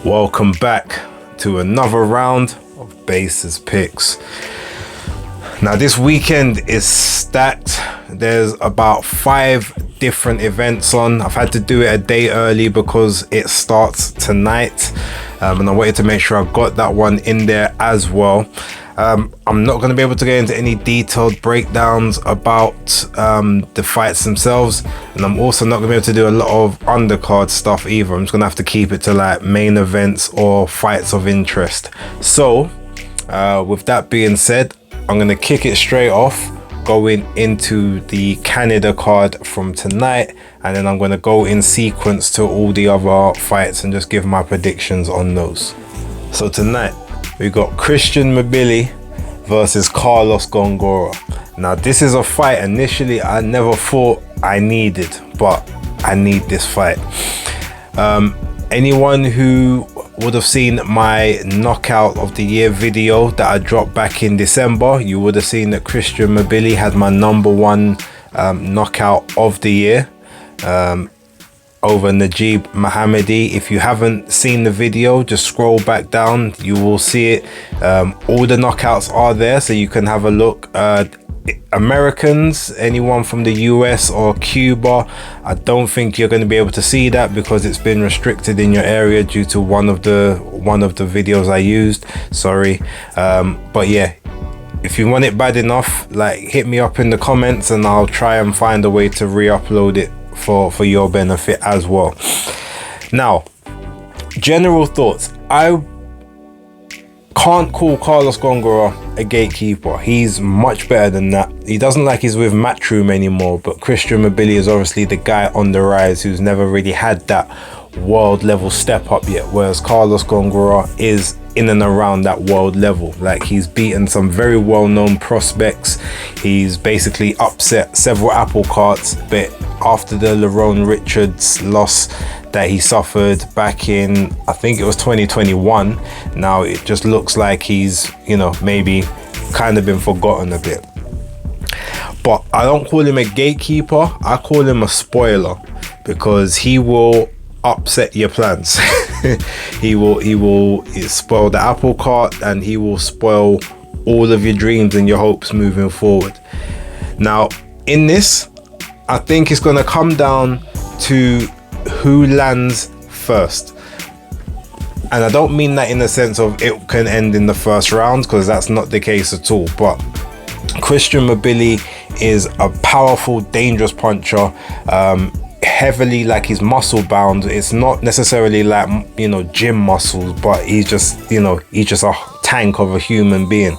Welcome back to another round of Bases Picks. Now this weekend is stacked. There's about 5 different events on. I've had to do it a day early because it starts tonight, and I wanted to make sure I got that one in there as well. I'm not going to be able to get into any detailed breakdowns about the fights themselves, and I'm also not going to be able to do a lot of undercard stuff either. I'm just going to have to keep it to like main events or fights of interest. So with that being said, I'm going to kick it straight off, going into the Canada card from tonight, and then I'm going to go in sequence to all the other fights and just give my predictions on those. So tonight we got Christian Mbili versus Carlos Gongora. Now this is a fight initially I never thought I needed, but I need this fight. Anyone who would have seen my knockout of the year video that I dropped back in December, you would have seen that Christian Mbili had my #1 knockout of the year over Najib Mohammadi. If you haven't seen the video, just scroll back down, you will see it. All the knockouts are there, so you can have a look. Americans, anyone from the US or Cuba, I don't think you're going to be able to see that because it's been restricted in your area due to one of the videos I used. Sorry, but yeah, if you want it bad enough, like, hit me up in the comments and I'll try and find a way to re-upload it for your benefit as well. Now, general thoughts. I can't call Carlos Gongora a gatekeeper. He's much better than that. He doesn't like he's with Matchroom anymore, but Christian Mbili is obviously the guy on the rise who's never really had that world level step up yet, whereas Carlos Gongora is in and around that world level. Like, he's beaten some very well-known prospects. He's basically upset several apple carts, but after the Lerone Richards loss that he suffered back in, I think it was 2021, now it just looks like he's, maybe kind of been forgotten a bit. But I don't call him a gatekeeper, I call him a spoiler, because he will upset your plans. he will spoil the apple cart, and he will spoil all of your dreams and your hopes moving forward. Now in this, I think it's going to come down to who lands first, and I don't mean that in the sense of it can end in the first round, because that's not the case at all. But Christian Mbili is a powerful, dangerous puncher, heavily, like, he's muscle bound. It's not necessarily like, gym muscles, but he's just a tank of a human being.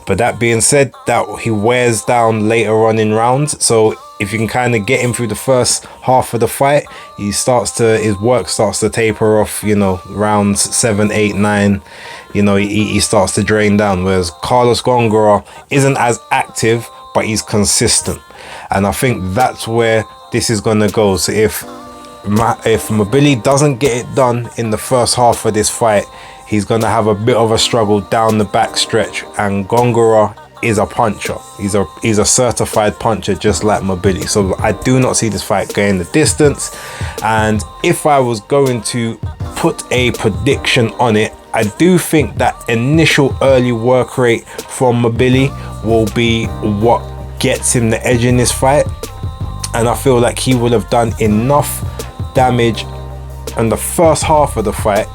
But that being said, that he wears down later on in rounds, so if you can kind of get him through the first half of the fight, his work starts to taper off, rounds 7, 8, 9, he starts to drain down, whereas Carlos Gongora isn't as active, but he's consistent. And I think that's where this is going to go. So if Mbili doesn't get it done in the first half of this fight, he's going to have a bit of a struggle down the back stretch, and Gongora is a puncher. He's a certified puncher, just like Mbili. So I do not see this fight going the distance, and if I was going to put a prediction on it, I do think that initial early work rate from Mbili will be what gets him the edge in this fight, and I feel like he would have done enough damage in the first half of the fight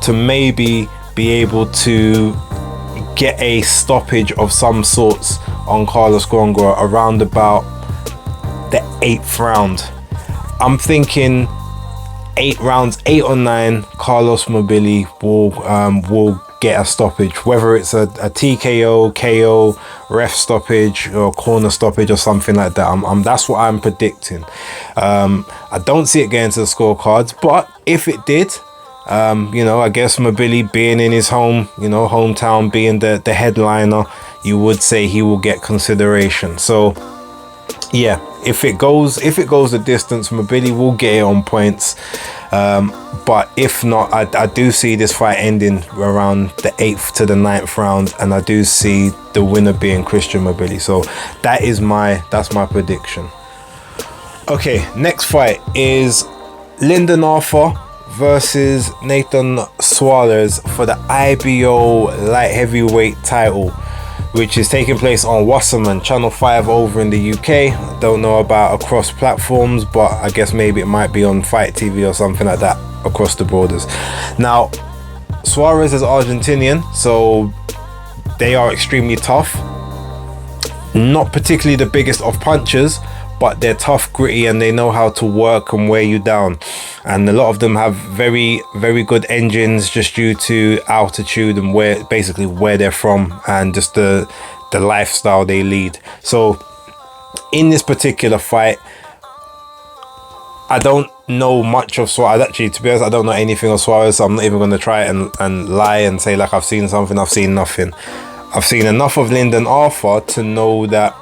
to maybe be able to get a stoppage of some sorts on Carlos Gongora around about the 8th round. I'm thinking 8 rounds, 8 or 9, Carlos Mbili will get a stoppage, whether it's a TKO, KO, ref stoppage, or corner stoppage, or something like that. That's what I'm predicting. I don't see it getting to the scorecards, but if it did, I guess Mbili being in his hometown, being the headliner, you would say he will get consideration. So yeah, if it goes the distance, Mbili will get it on points. But if not, I do see this fight ending around the 8th to the 9th round, and I do see the winner being Christian Mbili. So that's my prediction. Okay, next fight is Lyndon Arthur versus Nathan Suarez for the IBO light heavyweight title, which is taking place on Wasserman Channel 5 over in the UK. I don't know about across platforms, but I guess maybe it might be on Fight TV or something like that across the borders. Now, Suarez is Argentinian, so they are extremely tough. Not particularly the biggest of punchers, but they're tough, gritty, and they know how to work and wear you down. And a lot of them have very, very good engines just due to altitude and basically where they're from and just the lifestyle they lead. So in this particular fight, I don't know much of Suarez. Actually, to be honest, I don't know anything of Suarez, so I'm not even going to try and lie and say like I've seen something. I've seen nothing. I've seen enough of Lyndon Arthur to know that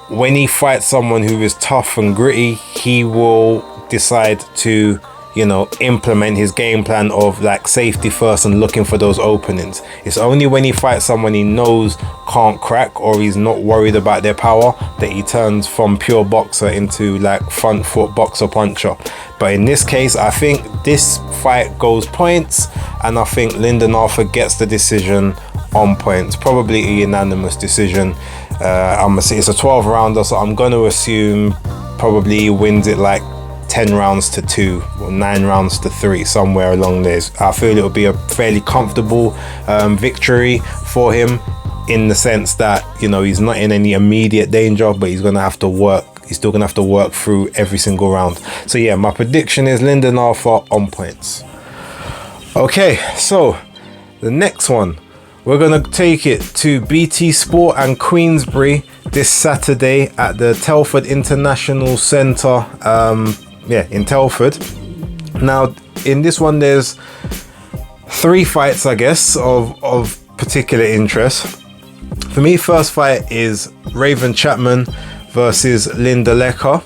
when he fights someone who is tough and gritty, he will decide to, you know, implement his game plan of like safety first and looking for those openings. It's only when he fights someone he knows can't crack or he's not worried about their power that he turns from pure boxer into like front foot boxer puncher. But in this case, I think this fight goes points, and I think Lyndon Arthur gets the decision on points, probably a unanimous decision. I'm gonna say it's a 12 rounder, so I'm gonna assume probably he wins it like 10 rounds to 2 or 9 rounds to 3, somewhere along there. I feel it'll be a fairly comfortable victory for him, in the sense that, you know, he's not in any immediate danger, but he's gonna have to work. He's still gonna have to work through every single round. So yeah, my prediction is Lyndon Arthur on points. Okay, so the next one, we're going to take it to BT Sport and Queensbury this Saturday at the Telford International Centre, in Telford. Now, in this one, there's 3 fights, I guess, of particular interest. For me, first fight is Raven Chapman versus Linda Lecker.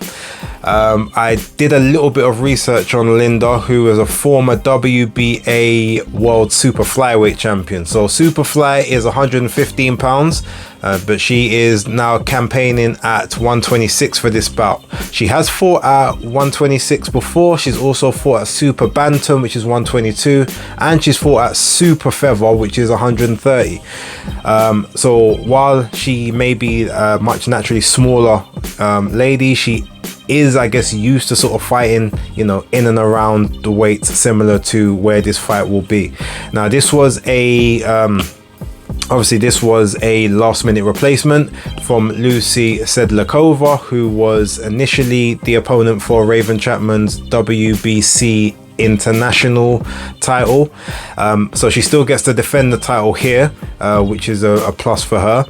I did a little bit of research on Linda, who is a former WBA World Super Flyweight champion. So Superfly is 115 pounds, but she is now campaigning at 126 for this bout. She has fought at 126 before. She's also fought at Super Bantam, which is 122, and she's fought at Super Feather, which is 130. So while she may be a much naturally smaller lady, she is, I guess, used to sort of fighting, you know, in and around the weights similar to where this fight will be. Now, this was a obviously this was a last minute replacement from Lucy Sedlakova, who was initially the opponent for Raven Chapman's WBC international title. So she still gets to defend the title here, which is a plus for her.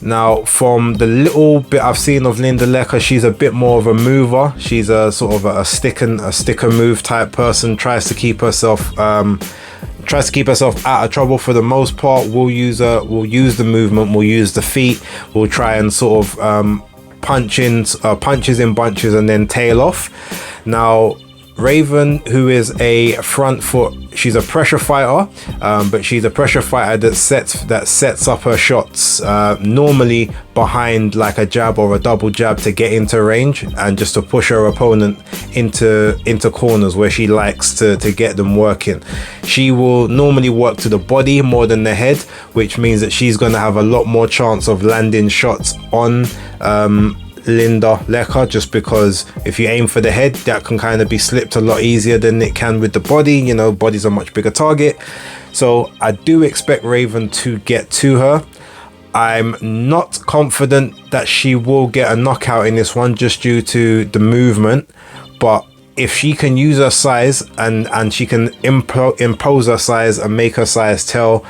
Now, from the little bit I've seen of Linda Lecker, she's a bit more of a mover. She's a sort of a stick and move type person. Tries to keep herself out of trouble for the most part. We'll use the movement. We'll use the feet. We'll try and sort of punches in bunches and then tail off. Now, Raven, who is a front foot, she's a pressure fighter, but she's a pressure fighter that sets up her shots normally behind like a jab or a double jab to get into range and just to push her opponent into corners where she likes to get them working. She will normally work to the body more than the head, which means that she's going to have a lot more chance of landing shots on Linda Lecker, just because if you aim for the head, that can kind of be slipped a lot easier than it can with the body. You know, body's a much bigger target. So I do expect Raven to get to her. I'm not confident that she will get a knockout in this one just due to the movement, but if she can use her size and she can impose her size and make her size tell,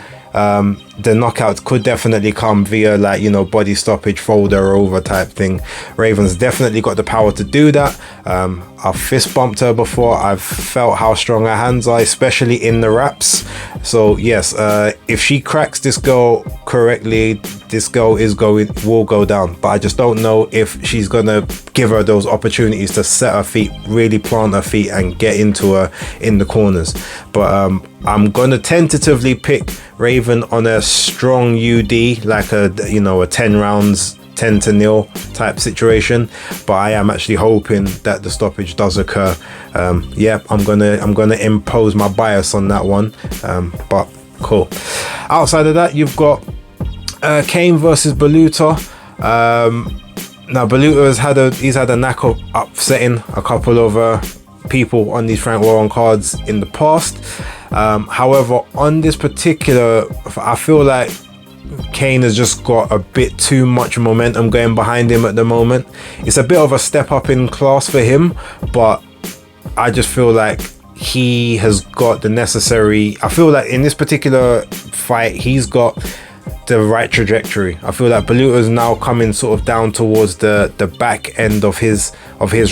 the knockout could definitely come via, like, you know, body stoppage, folder over type thing. Raven's definitely got the power to do that. I've fist bumped her before. I've felt how strong her hands are, especially in the wraps. So yes, if she cracks this girl correctly, this girl will go down. But I just don't know if she's gonna give her those opportunities to set her feet, really plant her feet and get into her in the corners. But I'm gonna tentatively pick Raven on a strong UD, like a 10 rounds 10-0 type situation, but I am actually hoping that the stoppage does occur. Yeah, I'm gonna impose my bias on that one, but cool. Outside of that, you've got Kane versus Baluta. Now Baluta he's had a knack of upsetting a couple of people on these Frank Warren cards in the past. However, on this particular, I feel like Kane has just got a bit too much momentum going behind him at the moment. It's a bit of a step up in class for him, but I just feel like he has got the necessary, I feel like in this particular fight he's got the right trajectory. I feel like Baluta is now coming sort of down towards the back end of his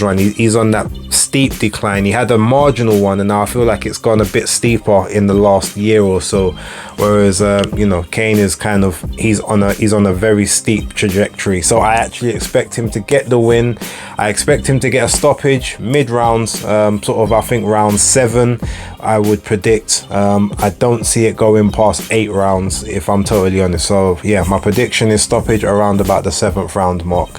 run. He's on that steep decline. He had a marginal one, and now I feel like it's gone a bit steeper in the last year or so. Whereas Kane is he's on a very steep trajectory. So I actually expect him to get the win. I expect him to get a stoppage mid rounds, sort of I think round 7. I would predict. I don't see it going past 8 rounds, if I'm totally honest. So yeah, my prediction is stoppage around about the 7th round mark.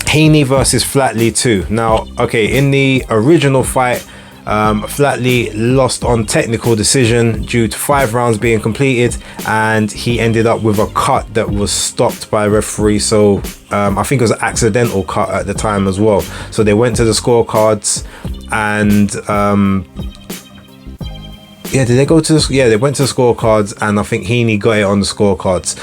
Heaney versus Flatley 2. Now, okay, in the original fight, Flatley lost on technical decision due to 5 rounds being completed, and he ended up with a cut that was stopped by referee. So I think it was an accidental cut at the time as well. So they went to the scorecards, and yeah, did they go to the, yeah, they went to the scorecards, and I think Heaney got it on the scorecards.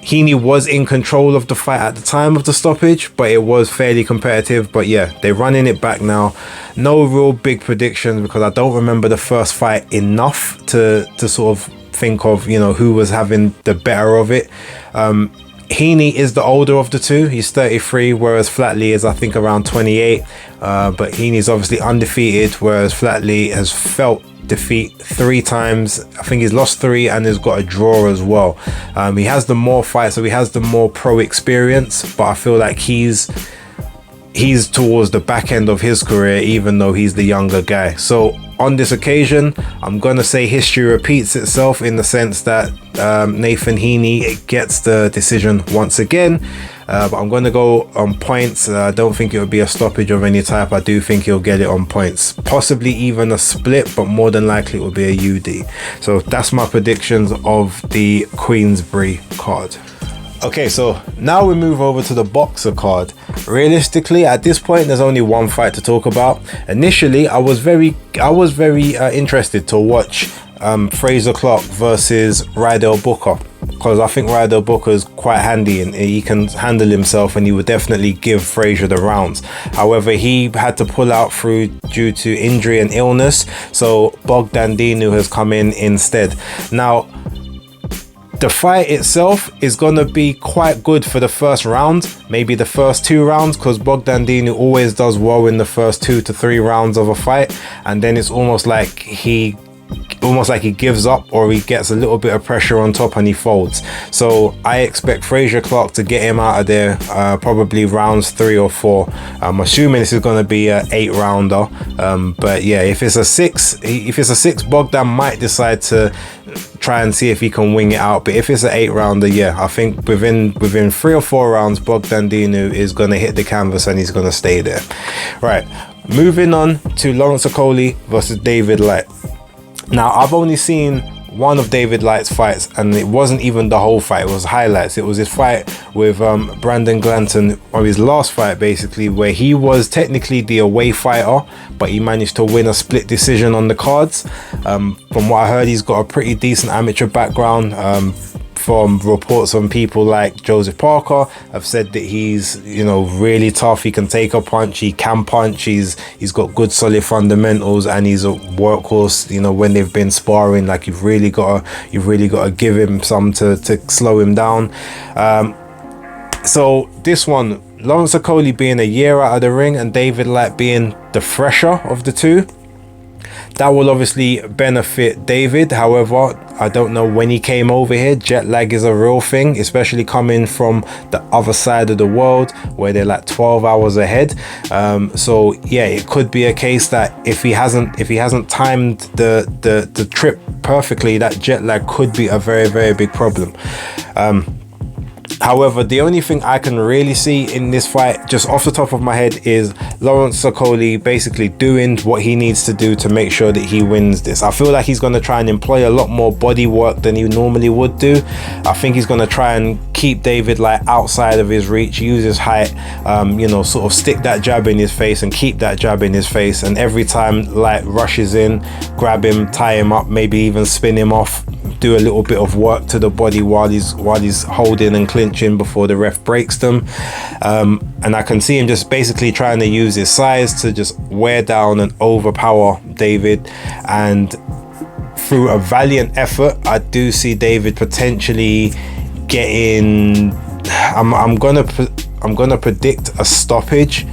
Heaney was in control of the fight at the time of the stoppage, but it was fairly competitive. But yeah, they're running it back now. No real big predictions, because I don't remember the first fight enough to sort of think of, who was having the better of it. Heaney is the older of the two. He's 33, whereas Flatley is, I think, around 28. But Heaney's obviously undefeated, whereas Flatley has felt defeat 3 times. I think he's lost 3 and has got a draw as well. He has the more fights, so he has the more pro experience, but I feel like he's towards the back end of his career, even though he's the younger guy. So on this occasion, I'm gonna say history repeats itself, in the sense that Nathan Heaney gets the decision once again. But I'm going to go on points. I don't think it will be a stoppage of any type. I do think he'll get it on points, possibly even a split, but more than likely it will be a UD. So that's my predictions of the Queensberry card. Okay, so now we move over to the Boxer card. Realistically, at this point, there's only one fight to talk about. Initially, I was very interested to watch Frazer Clarke versus Rydell Booker, because I think Rydell Booker is quite handy and he can handle himself, and he would definitely give Frazer the rounds. However, he had to pull out due to injury and illness, so Bogdan Dinu has come in instead. Now, the fight itself is going to be quite good for the first round, maybe the first 2 rounds, because Bogdan Dinu always does well in the first 2 to 3 rounds of a fight, and then it's almost like he gives up, or he gets a little bit of pressure on top and he folds. So I expect Frazer Clarke to get him out of there, probably rounds 3 or 4. I'm assuming this is going to be an 8 rounder, but yeah, if it's a 6, Bogdan might decide to try and see if he can wing it out. But if it's an 8 rounder, yeah, I think within 3 or 4 rounds, Bogdan Dinu is going to hit the canvas and he's going to stay there. Right, moving on to Lawrence Okolie versus David Light. Now, I've only seen one of David Light's fights, and it wasn't even the whole fight, it was highlights. It was his fight with Brandon Glanton, or his last fight basically, where he was technically the away fighter, but he managed to win a split decision on the cards. From what I heard, he's got a pretty decent amateur background. From reports on people like Joseph Parker have said that he's really tough. He can take a punch, he can punch, he's got good solid fundamentals, and he's a workhorse. When they've been sparring, like you've really got to give him some to slow him down. So this one, Lawrence Okolie being a year out of the ring and David Light being the fresher of the two, that will obviously benefit David. However, I don't know when he came over here. Jet lag is a real thing, especially coming from the other side of the world where they're like 12 hours ahead. So yeah, it could be a case that if he hasn't timed the trip perfectly, that jet lag could be a very, very big problem. However, the only thing I can really see in this fight, just off the top of my head, is Lawrence Okolie basically doing what he needs to do to make sure that he wins this. I feel like he's going to try and employ a lot more body work than he normally would do. I think he's going to try and keep David like outside of his reach, use his height, you know, sort of stick that jab in his face and keep that jab in his face. And every time Light rushes in, grab him, tie him up, maybe even spin him off, do a little bit of work to the body while he's holding and clinching before the ref breaks them. And I can see him just basically trying to use his size to just wear down and overpower David. And through a valiant effort, I do see David potentially getting, I'm gonna predict a stoppage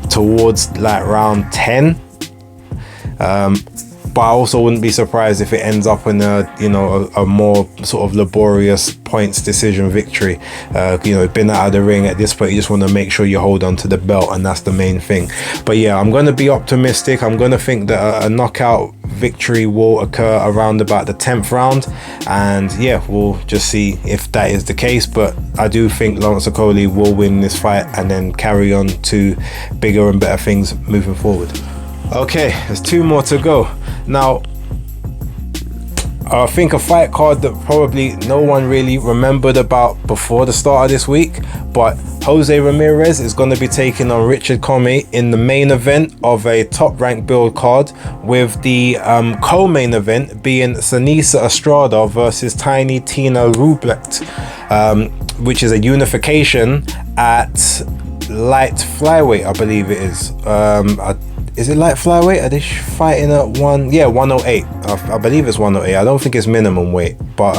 towards like round 10. But I also wouldn't be surprised if it ends up in a more sort of laborious points decision victory. You know, been out of the ring at this point, you just want to make sure you hold on to the belt, and that's the main thing. But yeah, I'm going to be optimistic. I'm going to think that a knockout victory will occur around about the 10th round, and yeah, we'll just see if that is the case. But I do think Lawrence Okolie will win this fight and then carry on to bigger and better things moving forward. Okay, there's 2 more to go. Now, I think a fight card that probably no one really remembered about before the start of this week, but Jose Ramirez is going to be taking on Richard Commey in the main event of a top rank build card, with the co-main event being Seniesa Estrada versus Tiny Tina Ruprecht, which is a unification at light flyweight, I believe it is. Is it light flyweight? Are they fighting at 108? I believe it's 108. I don't think it's minimum weight, but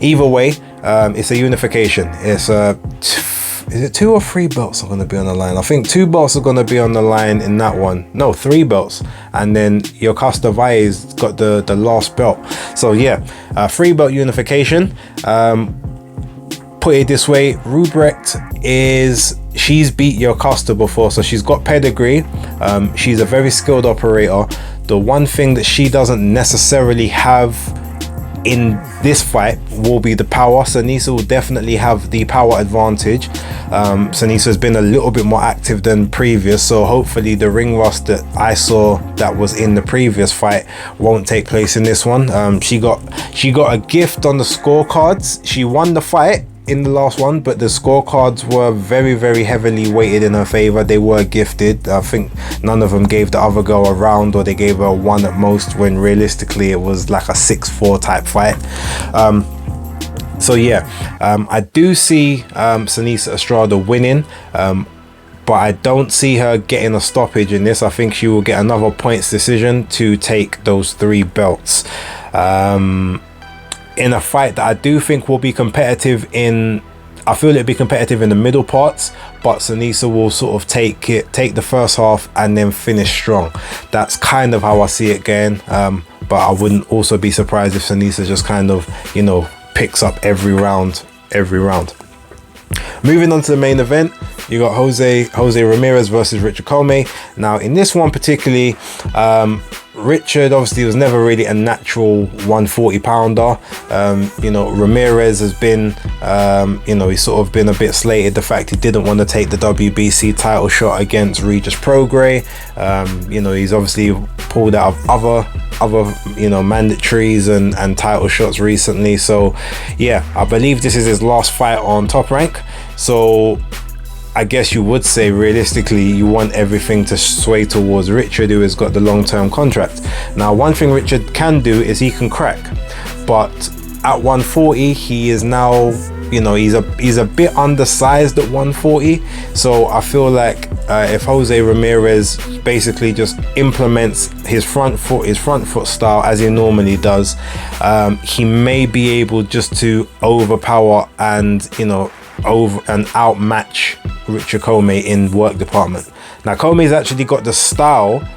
either way, it's a unification. It's is it 2 or 3 belts are going to be on the line? I think 2 belts are going to be on the line in that one. No, 3 belts, and then Yokasta Vae's got the last belt. So yeah, 3 belt unification. Put it this way, Ruprecht she's beat Yokasta before, so she's got pedigree. She's a very skilled operator. The one thing that she doesn't necessarily have in this fight will be the power. Seniesa will definitely have the power advantage. Seniesa has been a little bit more active than previous, so hopefully the ring rust that I saw that was in the previous fight won't take place in this one. She got a gift on the scorecards. She won the fight in the last one, but the scorecards were very, very heavily weighted in her favor. They were gifted. I think none of them gave the other girl a round, or they gave her 1 at most, when realistically it was like a 6-4 type fight. So yeah, I do see Seniesa Estrada winning, but I don't see her getting a stoppage in this. I think she will get another points decision to take those 3 belts. In a fight that I do think will be competitive I feel it'll be competitive in the middle parts, but Seniesa will sort of take the first half and then finish strong. That's kind of how I see it going. But I wouldn't also be surprised if Seniesa just kind of, you know, picks up every round. Moving on to the main event, you got Jose Ramirez versus Richard Commey. Now in this one particularly, Richard obviously was never really a natural 140 pounder. You know, Ramirez has been, you know, he's sort of been a bit slated. The fact he didn't want to take the WBC title shot against Regis Prograis. You know, he's obviously pulled out of other you know, mandatories and title shots recently. So yeah, I believe this is his last fight on Top Rank. So I guess you would say realistically you want everything to sway towards Richard, who has got the long-term contract. Now one thing Richard can do is he can crack, but at 140 he is now, you know, he's a bit undersized at 140. So I feel like if Jose Ramirez basically just implements his front foot style as he normally does, he may be able just to overpower and, you know, outmatch Richard Commey in work department. Now Comey's actually got the style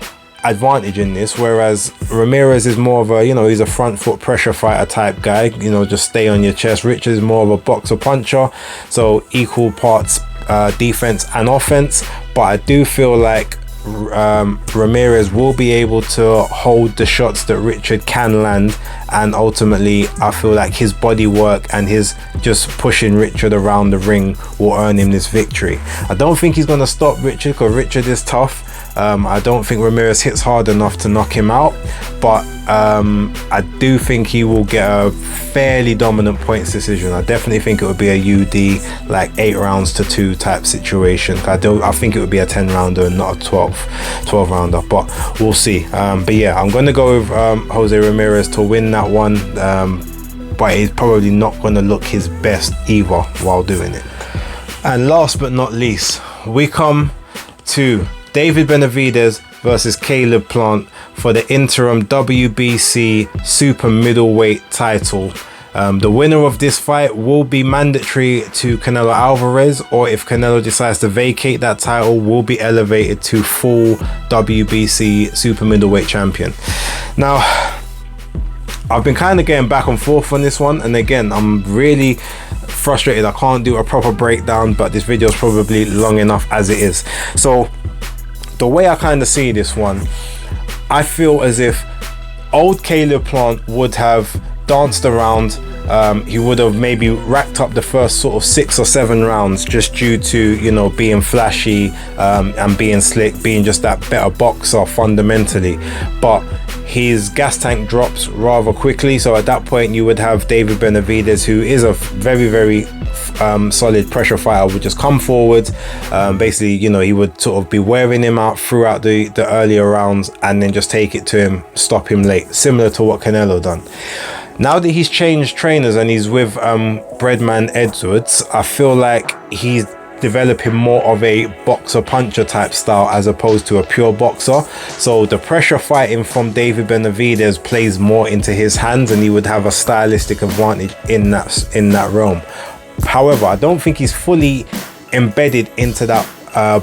advantage in this, whereas Ramirez is more of a, you know, he's a front foot pressure fighter type guy, you know, just stay on your chest. Richard is more of a boxer puncher, so equal parts defense and offense. But I do feel like Ramirez will be able to hold the shots that Richard can land, and ultimately I feel like his body work and his just pushing Richard around the ring will earn him this victory. I don't think he's going to stop Richard, because Richard is tough. I don't think Ramirez hits hard enough to knock him out, but I do think he will get a fairly dominant points decision. I definitely think it would be a UD, like 8 rounds to 2 type situation. I think it would be a 10 rounder and not a 12 rounder, but we'll see. But yeah, I'm going to go with Jose Ramirez to win that one, but he's probably not going to look his best either while doing it. And last but not least, we come to David Benavidez versus Caleb Plant for the interim WBC super middleweight title. The winner of this fight will be mandatory to Canelo Alvarez, or if Canelo decides to vacate that title, will be elevated to full WBC super middleweight champion. Now, I've been kind of getting back and forth on this one, and again, I'm really frustrated I can't do a proper breakdown, but this video is probably long enough as it is. So the way I kind of see this one, I feel as if old Caleb Plant would have danced around. He would have maybe racked up the first sort of 6 or 7 rounds just due to, you know, being flashy and being slick, being just that better boxer fundamentally. But his gas tank drops rather quickly, so at that point you would have David Benavidez, who is a very, very solid pressure fighter, would just come forward. Basically, you know, he would sort of be wearing him out throughout the earlier rounds and then just take it to him, stop him late, similar to what Canelo done. Now that he's changed trainers and he's with Breadman Edwards, I feel like he's developing more of a boxer puncher type style as opposed to a pure boxer. So the pressure fighting from David Benavidez plays more into his hands, and he would have a stylistic advantage in that realm. However, I don't think he's fully embedded into that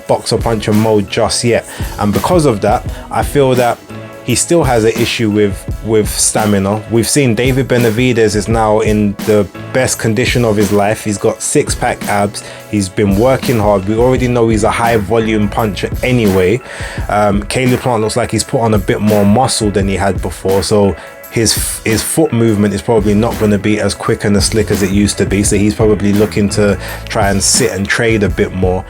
boxer puncher mode just yet, and because of that, I feel that he still has an issue with stamina. We've seen David Benavidez is now in the best condition of his life. He's got 6-pack abs. He's been working hard. We already know he's a high volume puncher anyway. Caleb Plant looks like he's put on a bit more muscle than he had before, so his foot movement is probably not going to be as quick and as slick as it used to be. So he's probably looking to try and sit and trade a bit more.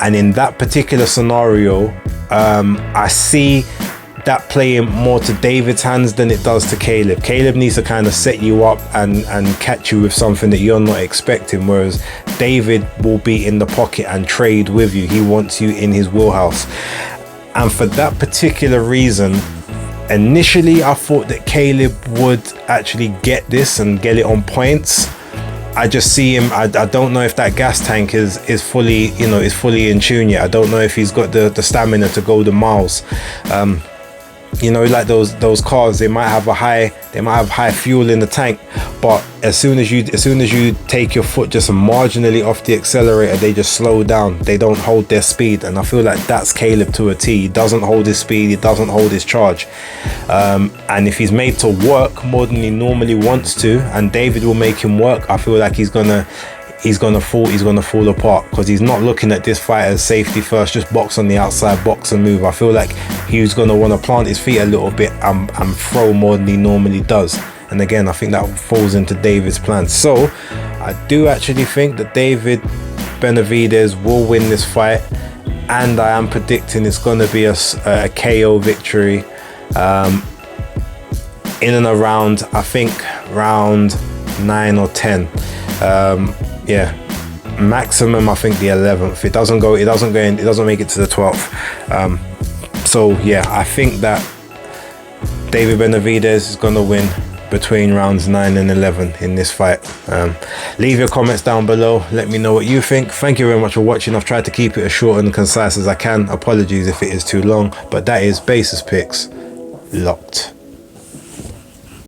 And in that particular scenario, I see that playing more to David's hands than it does to Caleb. Caleb needs to kind of set you up and catch you with something that you're not expecting, whereas David will be in the pocket and trade with you. He wants you in his wheelhouse. And for that particular reason, initially I thought that Caleb would actually get this and get it on points. I just see him, I don't know if that gas tank is fully, you know, is fully in tune yet. I don't know if he's got the stamina to go the miles. You know, like those cars, they might have high fuel in the tank, but as soon as you take your foot just marginally off the accelerator, they just slow down. They don't hold their speed, and I feel like that's Caleb to a T. He doesn't hold his speed, he doesn't hold his charge, and if he's made to work more than he normally wants to, and David will make him work, I feel like he's gonna fall apart, because he's not looking at this fight as safety first, just box on the outside, box and move. I feel like he's going to want to plant his feet a little bit and throw more than he normally does. And again, I think that falls into David's plan. So I do actually think that David Benavidez will win this fight, and I am predicting it's going to be a KO victory in and around, I think, round 9 or 10. Yeah, maximum I think the 11th. It doesn't make it to the 12th. So yeah, I think that David Benavidez is gonna win between rounds 9 and 11 in this fight. Leave your comments down below, let me know what you think. Thank you very much for watching. I've tried to keep it as short and concise as I can. Apologies if it is too long, but that is Basis Picks locked.